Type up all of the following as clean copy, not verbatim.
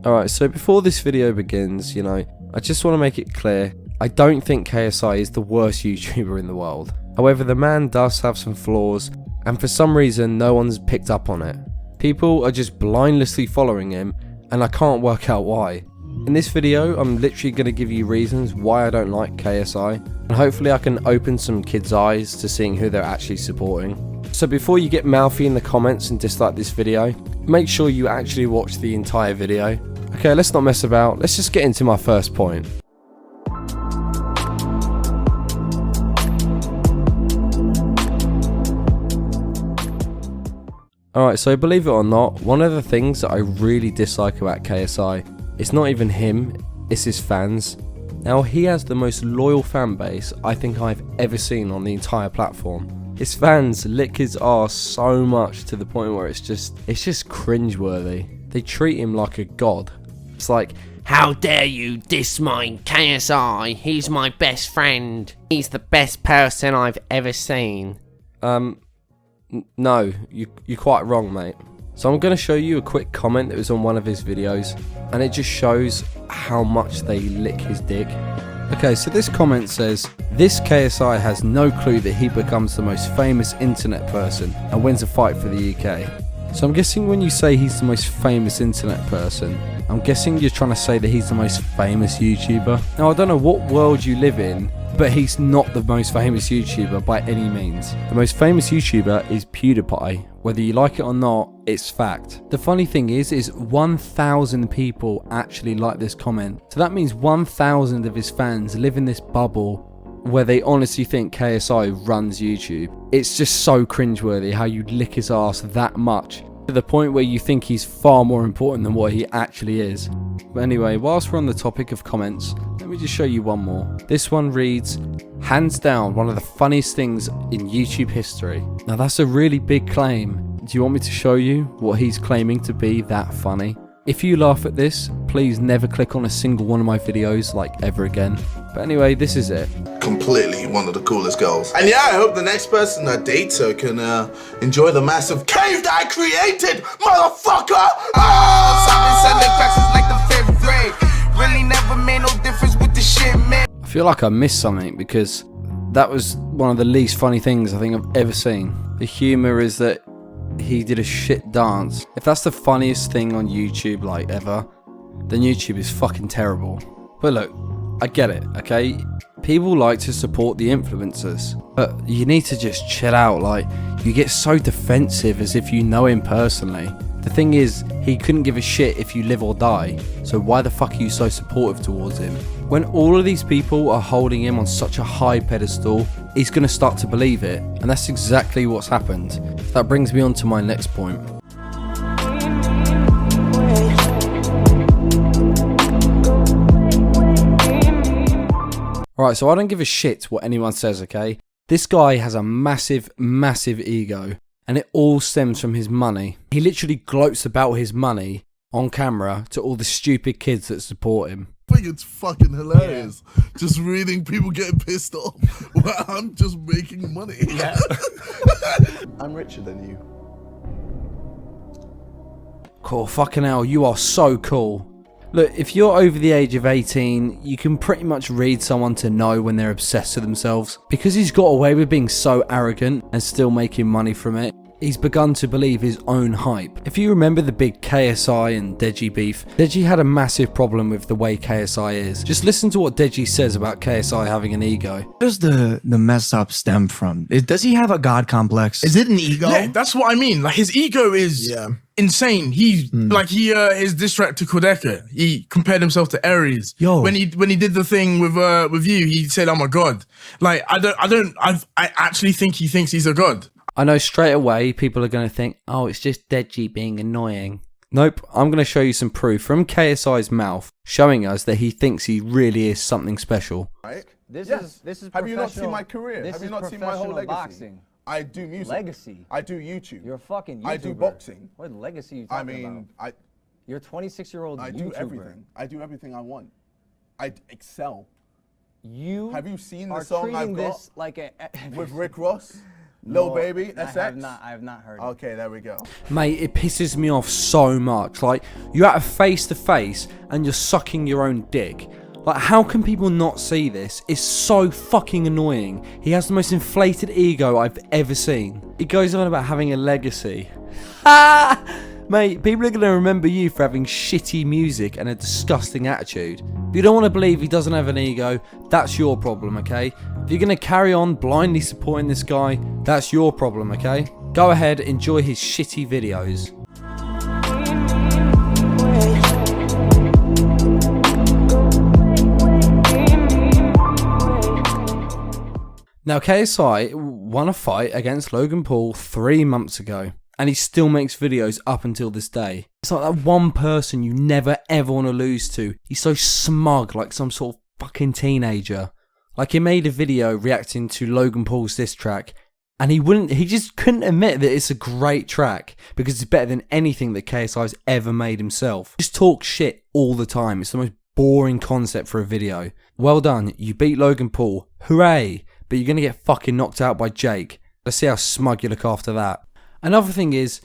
Alright, so before this video begins, I just want to make it clear, I don't think KSI is the worst YouTuber in the world. However, the man does have some flaws, and for some reason no one's picked up on it. People are just blindlessly following him, and I can't work out why. In this video, I'm literally going to give you reasons why I don't like KSI, and hopefully I can open some kids' eyes to seeing who they're actually supporting. So before you get mouthy in the comments and dislike this video, make sure you actually watch the entire video. Okay, let's not mess about, let's just get into my first point. Alright, so believe it or not, one of the things that I really dislike about KSI, it's not even him, it's his fans. Now, he has the most loyal fan base I think I've ever seen on the entire platform. His fans lick his arse so much to the point where it's just cringeworthy. They treat him like a god. It's like, how dare you diss my KSI? He's my best friend. He's the best person I've ever seen. No, you're quite wrong, mate. So I'm going to show you a quick comment that was on one of his videos, and it just shows how much they lick his dick. Okay, so this comment says, this KSI has no clue that he becomes the most famous internet person and wins a fight for the UK. So I'm guessing when you say he's the most famous internet person, I'm guessing you're trying to say that he's the most famous YouTuber. Now, I don't know what world you live in, but he's not the most famous YouTuber by any means. The most famous YouTuber is PewDiePie. Whether you like it or not, it's fact. The funny thing is 1,000 people actually like this comment. So that means 1,000 of his fans live in this bubble where they honestly think KSI runs YouTube. It's just so cringeworthy how you lick his ass that much, to the point where you think he's far more important than what he actually is. But anyway, whilst we're on the topic of comments, let me just show you one more. This one reads, hands down one of the funniest things in YouTube history. Now that's a really big claim. Do you want me to show you what he's claiming to be that funny? If you laugh at this, please never click on a single one of my videos like ever again. But anyway, this is it. Completely one of the coolest girls. And yeah, I hope the next person that dates her can enjoy the massive cave that I created, motherfucker! Like the 5th grade. Really never made no difference with the shit, man. I feel like I missed something because that was one of the least funny things I think I've ever seen. The humour is that he did a shit dance. If that's the funniest thing on YouTube like ever, then YouTube is fucking terrible. But look, I get it, okay? People like to support the influencers, but you need to just chill out. Like, you get so defensive as if you know him personally. The thing is, he couldn't give a shit if you live or die, so why the fuck are you so supportive towards him? When all of these people are holding him on such a high pedestal, he's gonna start to believe it, and that's exactly what's happened. That brings me on to my next point. Alright, so I don't give a shit what anyone says, okay? This guy has a massive, massive ego, and it all stems from his money. He literally gloats about his money on camera to all the stupid kids that support him. I think it's fucking hilarious. Just reading people getting pissed off while I'm just making money. Yeah. I'm richer than you. Cool, fucking hell, you are so cool. Look, if you're over the age of 18, you can pretty much read someone to know when they're obsessed with themselves. Because he's got away with being so arrogant and still making money from it, he's begun to believe his own hype. If you remember the big KSI and Deji beef, Deji had a massive problem with the way KSI is. Just listen to what Deji says about KSI having an ego. Where does the mess up stem from? Does he have a god complex? Is it an ego? Yeah, that's what I mean. Like, his ego is insane. His diss track to Kodeka, he compared himself to Aries. Yo, when he did the thing with you, he said, "Oh my god!" Like, I actually think he thinks he's a god. I know straight away people are going to think, oh, it's just Deji being annoying. Nope, I'm going to show you some proof from KSI's mouth showing us that he thinks he really is something special. Right? This is Have you not seen my career? Have you not seen my whole legacy? Boxing. I do music. Legacy. I do YouTube. You're a fucking YouTuber. I do boxing. What legacy are you talking about? You're a 26-year-old YouTuber. I do everything. I do everything I want. I excel. You have you seen the song I've got this like with Rick Ross? Lil No, Baby, I SX? have not heard it. Okay, there we go. Mate, it pisses me off so much. Like, you're at a face-to-face and you're sucking your own dick. Like, how can people not see this? It's so fucking annoying. He has the most inflated ego I've ever seen. He goes on about having a legacy. Mate, people are going to remember you for having shitty music and a disgusting attitude. If you don't want to believe he doesn't have an ego, that's your problem, okay? If you're going to carry on blindly supporting this guy, that's your problem, okay? Go ahead, enjoy his shitty videos. Now, KSI won a fight against Logan Paul 3 months ago, and he still makes videos up until this day. It's like that one person you never ever want to lose to. He's so smug, like some sort of fucking teenager. Like, he made a video reacting to Logan Paul's diss track, and he just couldn't admit that it's a great track, because it's better than anything that KSI's ever made himself. Just talk shit all the time. It's the most boring concept for a video. Well done, you beat Logan Paul, hooray! But you're going to get fucking knocked out by Jake. Let's see how smug you look after that. Another thing is,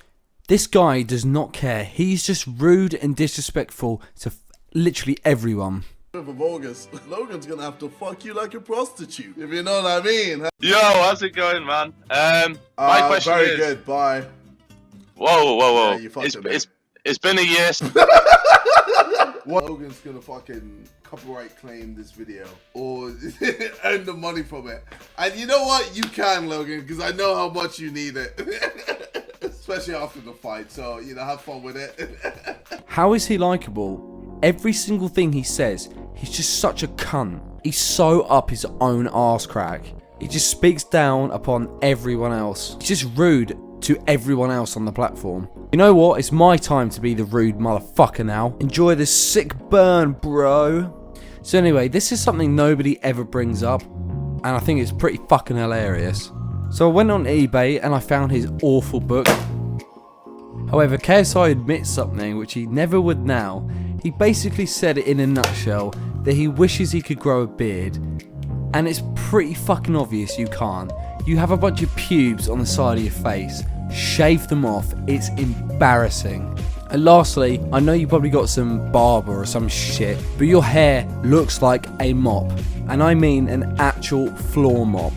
this guy does not care. He's just rude and disrespectful to literally everyone. Of August, Logan's gonna have to fuck you like a prostitute, if you know what I mean. Yo, how's it going, man? My question very is... good, bye. Whoa. Yeah, you fucked it, It's been a year. What? Logan's gonna fucking copyright claim this video or earn the money from it. And you know what? You can, Logan, because I know how much you need it. Especially after the fight, so, you know, have fun with it. How is he likable? Every single thing he says, he's just such a cunt. He's so up his own arse crack. He just speaks down upon everyone else. He's just rude to everyone else on the platform. You know what? It's my time to be the rude motherfucker now. Enjoy this sick burn, bro. So anyway, this is something nobody ever brings up, and I think it's pretty fucking hilarious. So I went on eBay and I found his awful book. However, KSI admits something which he never would now. He basically said it in a nutshell that he wishes he could grow a beard, and it's pretty fucking obvious you can't. You have a bunch of pubes on the side of your face. Shave them off. It's embarrassing. And lastly, I know you probably got some barber or some shit, but your hair looks like a mop. And I mean an actual floor mop.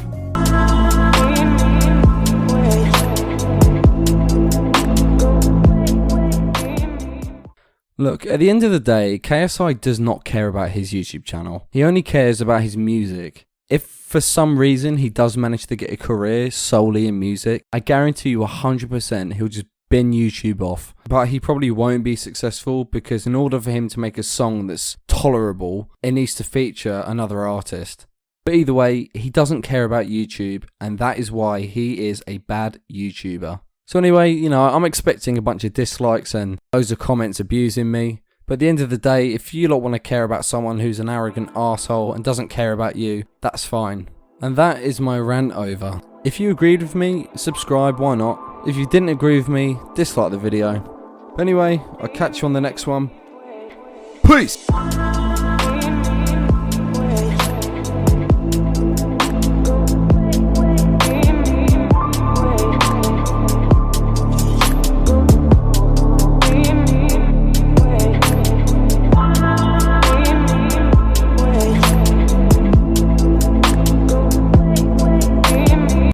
Look, at the end of the day, KSI does not care about his YouTube channel. He only cares about his music. If for some reason he does manage to get a career solely in music, I guarantee you 100% he'll just bin YouTube off. But he probably won't be successful, because in order for him to make a song that's tolerable, it needs to feature another artist. But either way, he doesn't care about YouTube, and that is why he is a bad YouTuber. So anyway, you know, I'm expecting a bunch of dislikes and loads of comments abusing me. But at the end of the day, if you lot want to care about someone who's an arrogant arsehole and doesn't care about you, that's fine. And that is my rant over. If you agreed with me, subscribe, why not? If you didn't agree with me, dislike the video. But anyway, I'll catch you on the next one. Peace!